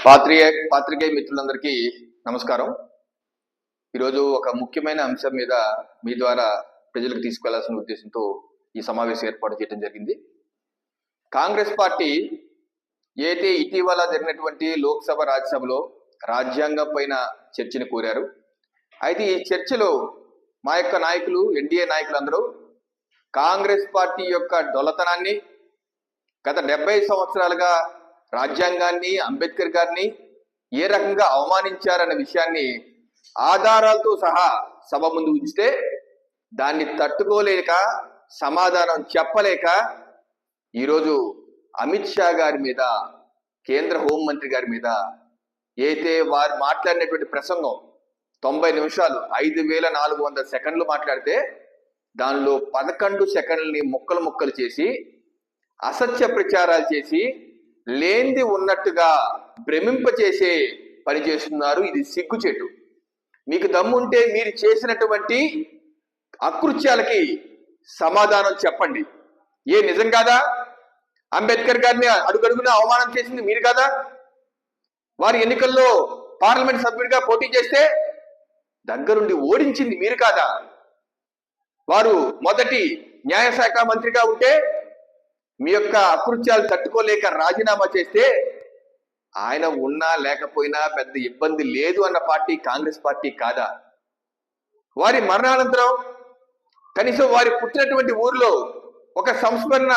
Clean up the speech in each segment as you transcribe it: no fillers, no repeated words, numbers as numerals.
పాత్రికేయ మిత్రులందరికీ నమస్కారం. ఈరోజు ఒక ముఖ్యమైన అంశం మీద మీ ద్వారా ప్రజలకు తీసుకెళ్లాల్సిన ఉద్దేశంతో ఈ సమావేశం ఏర్పాటు చేయడం జరిగింది. కాంగ్రెస్ పార్టీ అయితే ఇటీవల జరిగినటువంటి లోక్సభ రాజ్యసభలో రాజ్యాంగం పైన చర్చను కోరారు. అయితే ఈ చర్చలో మా యొక్క నాయకులు, ఎన్డీఏ నాయకులందరూ కాంగ్రెస్ పార్టీ యొక్క డొల్లతనాన్ని, గత 70 సంవత్సరాలుగా రాజ్యాంగాన్ని, అంబేద్కర్ గారిని ఏ రకంగా అవమానించారన్న విషయాన్ని ఆధారాలతో సహా సభ ముందు ఉంచితే దాన్ని తట్టుకోలేక, సమాధానం చెప్పలేక ఈరోజు అమిత్ షా గారి మీద, కేంద్ర హోంమంత్రి గారి మీద అయితే వారు మాట్లాడినటువంటి ప్రసంగం 90 నిమిషాలు 5400 సెకండ్లు మాట్లాడితే దానిలో 11 సెకండ్లని ముక్కలు చేసి అసత్య ప్రచారాలు చేసి లేంది ఉన్నట్టుగా భ్రమింపచేసే పని చేస్తున్నారు. ఇది సిగ్గుచేటు. మీకు దమ్ముంటే మీరు చేసినటువంటి అకృత్యాలకి సమాధానం చెప్పండి. నిజం కాదా? అంబేద్కర్ గారిని అడుగడుగున అవమానం చేసింది మీరు కాదా? వారి ఎన్నికల్లో పార్లమెంట్ సభ్యుడిగా పోటీ చేస్తే దగ్గరుండి ఓడించింది మీరు కాదా? వారు మొదటి న్యాయశాఖ మంత్రిగా ఉంటే మీ యొక్క అకృత్యాలు తట్టుకోలేక రాజీనామా చేస్తే ఆయన ఉన్నా లేకపోయినా పెద్ద ఇబ్బంది లేదు అన్న పార్టీ కాంగ్రెస్ పార్టీ కాదా? వారి మరణానంతరం కనీసం వారి పుట్టినటువంటి ఊరిలో ఒక సంస్మరణ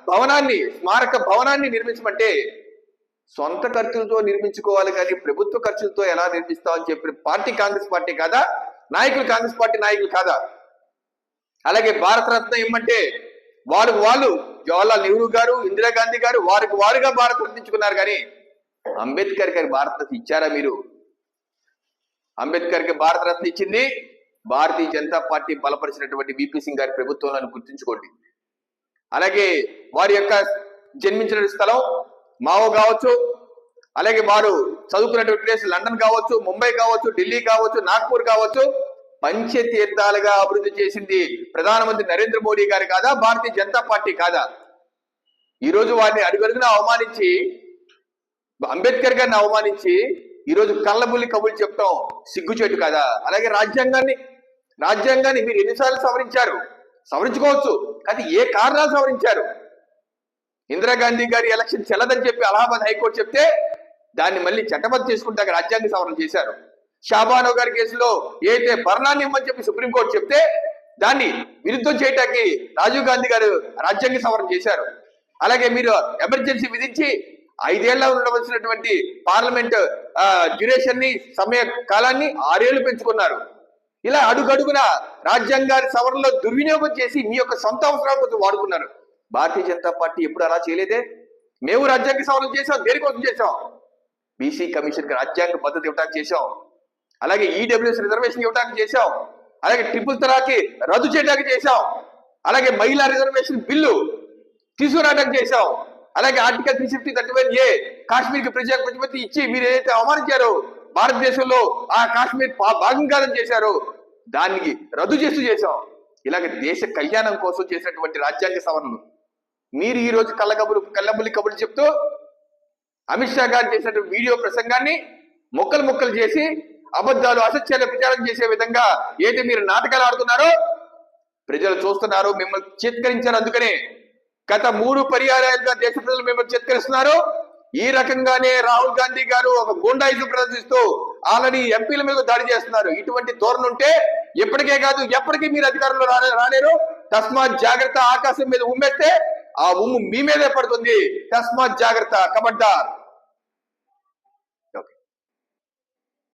భవనాన్ని, స్మారక భవనాన్ని నిర్మించమంటే సొంత ఖర్చులతో నిర్మించుకోవాలి కానీ ప్రభుత్వ ఖర్చులతో ఎలా నిర్మిస్తామని చెప్పిన పార్టీ కాంగ్రెస్ పార్టీ కాదా? నాయకులు కాంగ్రెస్ పార్టీ నాయకులు కాదా? అలాగే భారతరత్న ఇమ్మంటే వాళ్ళు జవహర్లాల్ నెహ్రూ గారు, ఇందిరాగాంధీ గారు వారుగా భారతరత్న ఇచ్చుకున్నారు. కానీ అంబేద్కర్ గారి భారతరత్న ఇచ్చారా మీరు? అంబేద్కర్ కి భారతరత్న ఇచ్చింది భారతీయ జనతా పార్టీ బలపరిచినటువంటి విపి సింగ్ గారి ప్రభుత్వంలో గుర్తుంచుకోండి. అలాగే వారి యొక్క జన్మించిన స్థలం మావో కావచ్చు, అలాగే వారు చదువుకున్నటువంటి ప్లేస్ లండన్ కావచ్చు, ముంబై కావచ్చు, ఢిల్లీ కావచ్చు, నాగ్పూర్ కావచ్చు, పంచతీర్థాలుగా అభివృద్ధి చేసింది ప్రధానమంత్రి నరేంద్ర మోడీ గారు కాదా? భారతీయ జనతా పార్టీ కాదా? ఈరోజు వారిని అడుగడుగున అవమానించి, అంబేద్కర్ గారిని అవమానించి ఈరోజు కళ్ళబుల్లి కబుర్లు చెప్తాం సిగ్గుచేటు కాదా? అలాగే రాజ్యాంగాన్ని మీరు ఎన్నిసార్లు సవరించుకోవచ్చు, కానీ ఏ కారణాలు సవరించారు? ఇందిరాగాంధీ గారి ఎలక్షన్ చెల్లదని చెప్పి అలహాబాద్ హైకోర్టు చెప్తే దాన్ని మళ్ళీ చట్టబద్ధ చేసుకుంటాక రాజ్యాంగ సవరణ చేశారు. షాబానో గారి కేసులో ఏదైతే భరణాన్ని ఇవ్వమని చెప్పి సుప్రీంకోర్టు చెప్తే దాన్ని విరుద్ధం చేయటానికి రాజీవ్ గాంధీ గారు రాజ్యాంగ సవరణ చేశారు. అలాగే మీరు ఎమర్జెన్సీ విధించి 5 ఏళ్ల ఉండవలసినటువంటి పార్లమెంట్ డ్యూరేషన్ ని, సమయ కాలాన్ని 6 ఏళ్లు పెంచుకున్నారు. ఇలా అడుగడుగున రాజ్యాంగాన్ని సవరణలో దుర్వినియోగం చేసి మీ యొక్క సొంత అవసరాల కోసం వాడుకున్నారు. భారతీయ జనతా పార్టీ ఎప్పుడు అలా చేయలేదే. మేము రాజ్యాంగ సవరణ చేసాం. దేనికోసం చేసాం? బీసీ కమిషన్ కి రాజ్యాంగ పద్ధతి ఇవ్వడానికి చేసాం. అలాగే ఈడబ్ల్యూఎస్ రిజర్వేషన్ ఇవ్వడానికి చేశాం. అలాగే ట్రిపుల్ తలాకి రద్దు చేయడానికి చేశాం. అలాగే మహిళా రిజర్వేషన్ బిల్లు తీసుకురావడానికి చేశాం. అలాగే ఆర్టికల్ 350 కాశ్మీర్కి ప్రత్యేక ప్రతిపత్తి ఇచ్చి మీరు ఏదైతే అవమానించారో, భారతదేశంలో ఆ కాశ్మీర్ భాగం కాదని చేశారో దానికి రద్దు చేశాం. ఇలాగే దేశ కళ్యాణం కోసం చేసినటువంటి రాజ్యాంగ సవరణలు మీరు ఈ రోజు కళ్ళబుల్లి కబుర్లు చెప్తూ అమిత్ షా గారు చేసినటువంటి వీడియో ప్రసంగాన్ని ముక్కలు చేసి అబద్ధాలు, అసత్యాలు ప్రచారం చేసే విధంగా ఏది మీరు నాటకాలు ఆడుతున్నారో ప్రజలు చూస్తున్నారు. మిమ్మల్ని చిత్కరించారు. అందుకనే గత 3 పర్యాయాలుగా దేశ ప్రజలు మిమ్మల్ని చిత్కరిస్తున్నారు. ఈ రకంగానే రాహుల్ గాంధీ గారు ఒక గూండాయిజం ప్రదర్శిస్తూ ఆల్రెడీ ఎంపీల మీద దాడి చేస్తున్నారు. ఇటువంటి ధోరణి ఉంటే ఎప్పటికే కాదు ఎప్పటికీ మీరు అధికారంలో రాలేరు. తస్మాత్ జాగ్రత్త. ఆకాశం మీద ఉమ్మేస్తే ఆ ఉమ్ము మీ మీదే పడుతుంది. తస్మాత్ జాగ్రత్త. ఖబర్దార్.